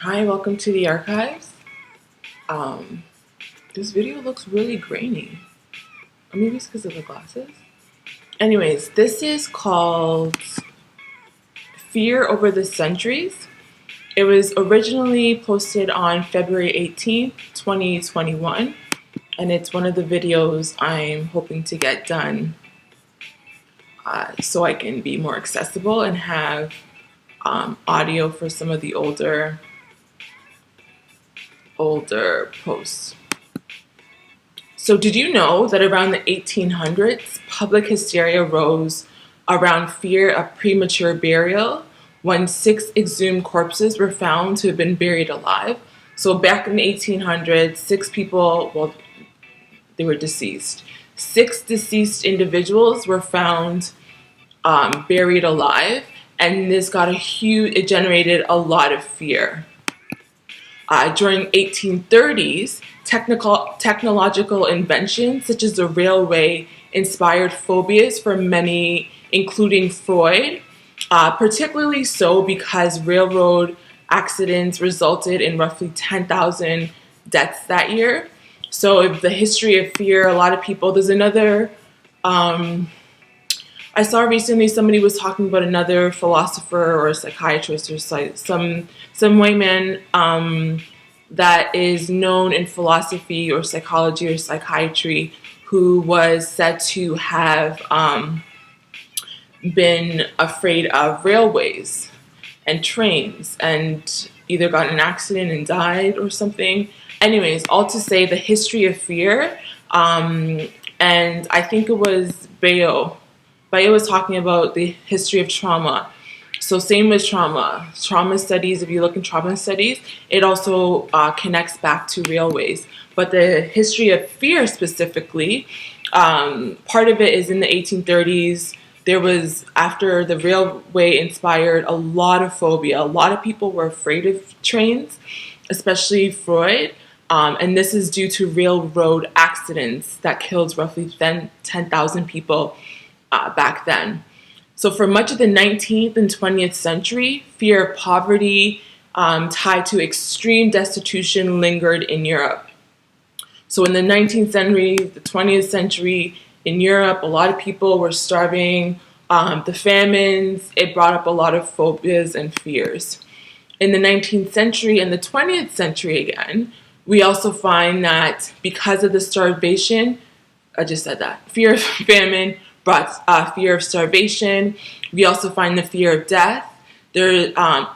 Hi, welcome to the archives. This video looks really grainy. Or maybe it's because of the glasses. Anyways, this is called Fear Over the Centuries. It was originally posted on February 18th, 2021, and it's one of the videos I'm hoping to get done so I can be more accessible and have audio for some of the older posts. So did you know that around the 1800s, public hysteria rose around fear of premature burial when 6 exhumed corpses were found to have been buried alive? So back in the 1800s, 6 people, well, they were deceased. 6 deceased individuals were found buried alive, and this it generated a lot of fear. During 1830s, technological inventions such as the railway inspired phobias for many, including Freud, particularly so because railroad accidents resulted in roughly 10,000 deaths that year. So the history of fear, a lot of people, there's another, I saw recently somebody was talking about another philosopher or a psychiatrist or some white man that is known in philosophy or psychology or psychiatry who was said to have been afraid of railways and trains and either got in an accident and died or something. Anyways, all to say the history of fear, and I think it was Bayo was talking about the history of trauma. So same with trauma studies. If you look in trauma studies, it also connects back to railways. But the history of fear specifically, part of it is in the 1830s. There was, after the railway inspired a lot of phobia. A lot of people were afraid of trains, especially Freud. And this is due to railroad accidents that killed roughly 10,000 people back then. So for much of the 19th and 20th century, fear of poverty tied to extreme destitution lingered in Europe. So in the 19th century, the 20th century, in Europe, a lot of people were starving. The famines, it brought up a lot of phobias and fears. In the 19th century and the 20th century again, we also find that because of the starvation, I just said that, fear of famine brought fear of starvation. We also find the fear of death.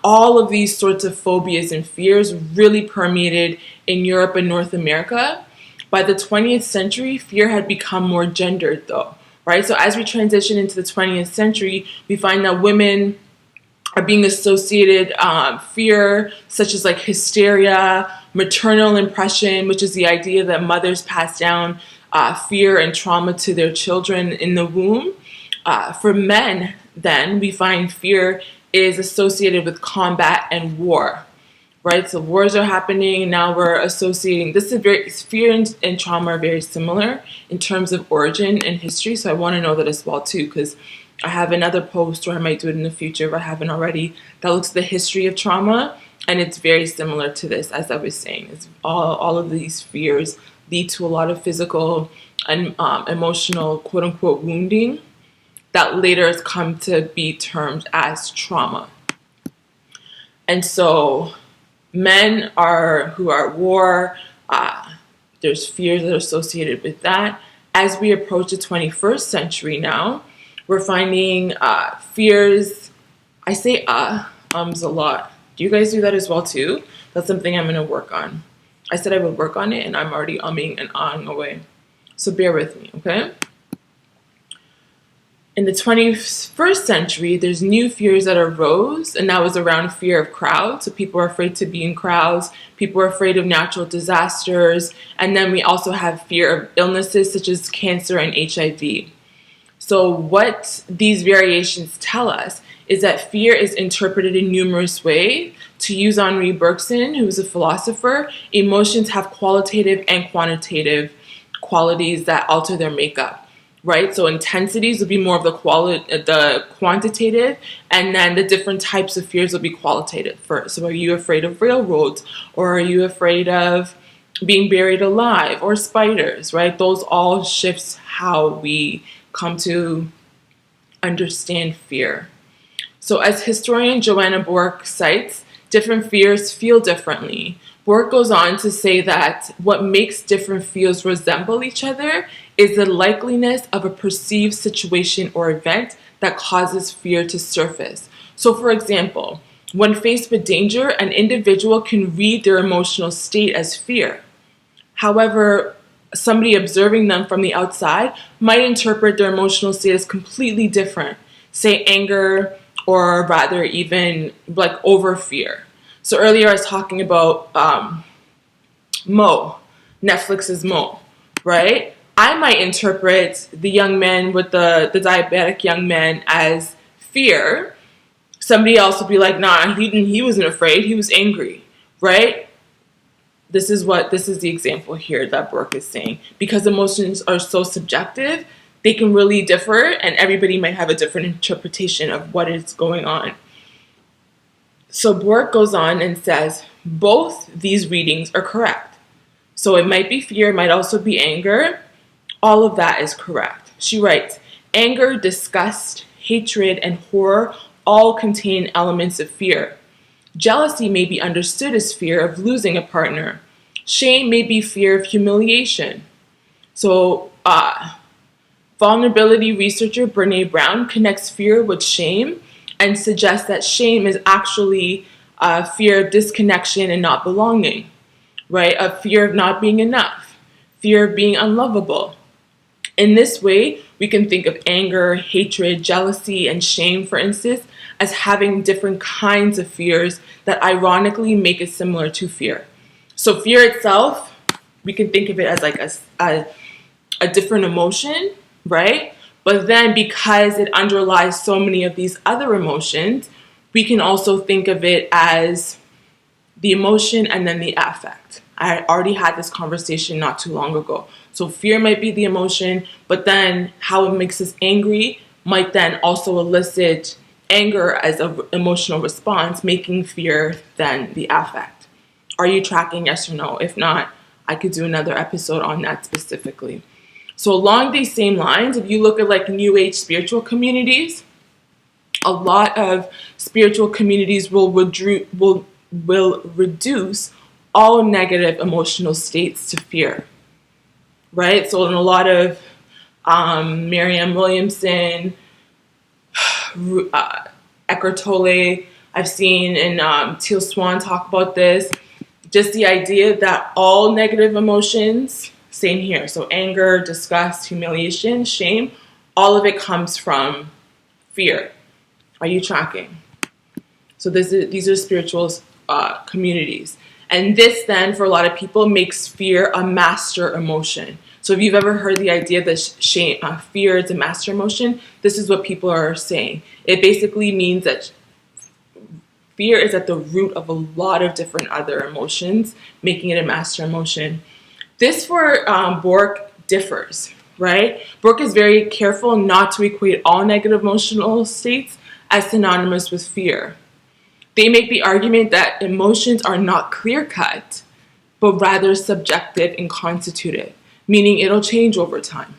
All of these sorts of phobias and fears really permeated in Europe and North America. By the 20th century, fear had become more gendered though, right? So as we transition into the 20th century, we find that women are being associated fear such as like hysteria, maternal impression, which is the idea that mothers pass down fear and trauma to their children in the womb. For men, then, we find fear is associated with combat and war, right? So wars are happening, and now we're associating, fear and trauma are very similar in terms of origin and history, so I want to know that as well too, because I have another post, or I might do it in the future if I haven't already, that looks at the history of trauma, and it's very similar to this, as I was saying. It's all of these fears lead to a lot of physical and emotional, quote-unquote, wounding that later has come to be termed as trauma. And so men who are at war, there's fears that are associated with that. As we approach the 21st century now, we're finding fears. I say ums a lot. Do you guys do that as well too? That's something I'm going to work on. I said I would work on it, and I'm already umming and ahhing away. So bear with me, okay? In the 21st century, there's new fears that arose, and that was around fear of crowds. So people are afraid to be in crowds. People are afraid of natural disasters. And then we also have fear of illnesses such as cancer and HIV. So what these variations tell us is that fear is interpreted in numerous ways. To use Henri Bergson, who is a philosopher, emotions have qualitative and quantitative qualities that alter their makeup. right? So intensities would be more of the quantitative, and then the different types of fears will be qualitative first. So are you afraid of railroads, or are you afraid of being buried alive, or spiders, right? Those all shifts how we come to understand fear. So as historian Joanna Bourke cites, different fears feel differently. Bourke goes on to say that what makes different feels resemble each other is the likeliness of a perceived situation or event that causes fear to surface. So for example, when faced with danger, an individual can read their emotional state as fear. However, somebody observing them from the outside might interpret their emotional state as completely different, say anger, or rather even like over fear. So earlier I was talking about Mo, Netflix's Mo, right? I might interpret the young man with the diabetic young man as fear. Somebody else will be like, nah, he wasn't afraid, he was angry, right? This is the example here that Bourke is saying. Because emotions are so subjective, they can really differ, and everybody might have a different interpretation of what is going on. So Bourke goes on and says, both these readings are correct. So it might be fear, it might also be anger. All of that is correct. She writes, anger, disgust, hatred, and horror all contain elements of fear. Jealousy may be understood as fear of losing a partner. Shame may be fear of humiliation. So, vulnerability researcher Brene Brown connects fear with shame and suggests that shame is actually a fear of disconnection and not belonging, right? A fear of not being enough, fear of being unlovable. In this way, we can think of anger, hatred, jealousy, and shame, for instance, as having different kinds of fears that ironically make it similar to fear. So fear itself, we can think of it as like a different emotion, right? But then because it underlies so many of these other emotions, we can also think of it as the emotion and then the affect. I already had this conversation not too long ago. So fear might be the emotion, but then how it makes us angry might then also elicit anger as an emotional response, making fear then the affect. Are you tracking, yes or no? If not, I could do another episode on that specifically. So along these same lines, if you look at like New Age spiritual communities, a lot of spiritual communities will reduce all negative emotional states to fear, right? So in a lot of Marianne Williamson, Eckhart Tolle, I've seen, and Teal Swan talk about this, just the idea that all negative emotions, same here, so anger, disgust, humiliation, shame, all of it comes from fear. Are you tracking? So these are spiritual communities. And this then, for a lot of people, makes fear a master emotion. So if you've ever heard the idea that fear is a master emotion, this is what people are saying. It basically means that fear is at the root of a lot of different other emotions, making it a master emotion. This for Bourke differs, right? Bourke is very careful not to equate all negative emotional states as synonymous with fear. They make the argument that emotions are not clear-cut, but rather subjective and constitutive, meaning it'll change over time,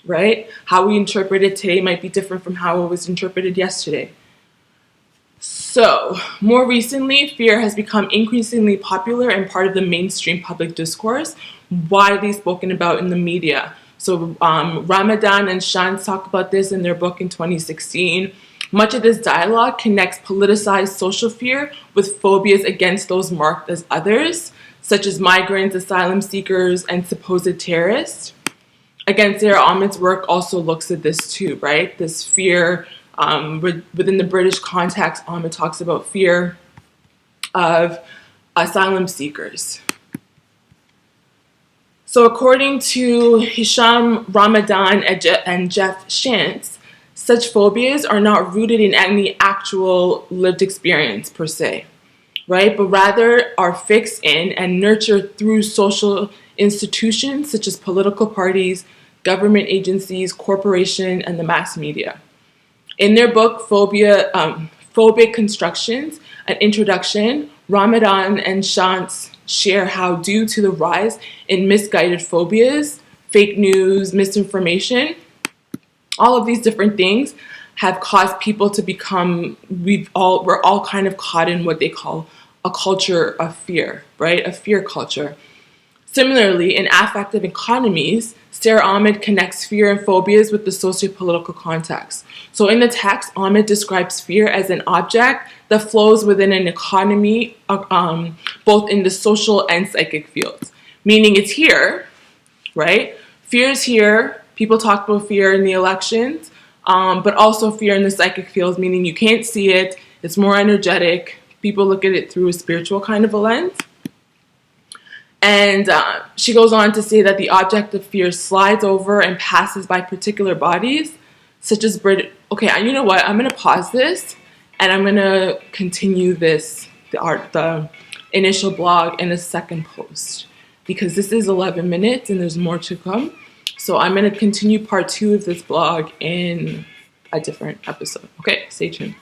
right? How we interpret it today might be different from how it was interpreted yesterday. So, more recently, fear has become increasingly popular and part of the mainstream public discourse, widely spoken about in the media. So, Ramadan and Shantz talk about this in their book in 2016. Much of this dialogue connects politicized social fear with phobias against those marked as others, such as migrants, asylum seekers, and supposed terrorists. Again, Sarah Ahmed's work also looks at this too, right? This fear, within the British context, Ahmed talks about fear of asylum seekers. So according to Hisham Ramadan and Jeff Shantz, such phobias are not rooted in any actual lived experience per se, right? But rather are fixed in and nurtured through social institutions such as political parties, government agencies, corporation, and the mass media. In their book, Phobic Constructions, an introduction, Ramadan and Shantz share how, due to the rise in misguided phobias, fake news, misinformation, all of these different things have caused people to become, we're all kind of caught in what they call a culture of fear, right? A fear culture. Similarly, in affective economies, Sarah Ahmed connects fear and phobias with the socio-political context. So in the text, Ahmed describes fear as an object that flows within an economy, both in the social and psychic fields. Meaning it's here, right? Fear is here. People talk about fear in the elections, but also fear in the psychic fields, meaning you can't see it. It's more energetic. People look at it through a spiritual kind of a lens. And she goes on to say that the object of fear slides over and passes by particular bodies, such as Okay, you know what? I'm going to pause this, and I'm going to continue the initial blog in a second post, because this is 11 minutes and there's more to come. So I'm going to continue part 2 of this blog in a different episode. Okay, stay tuned.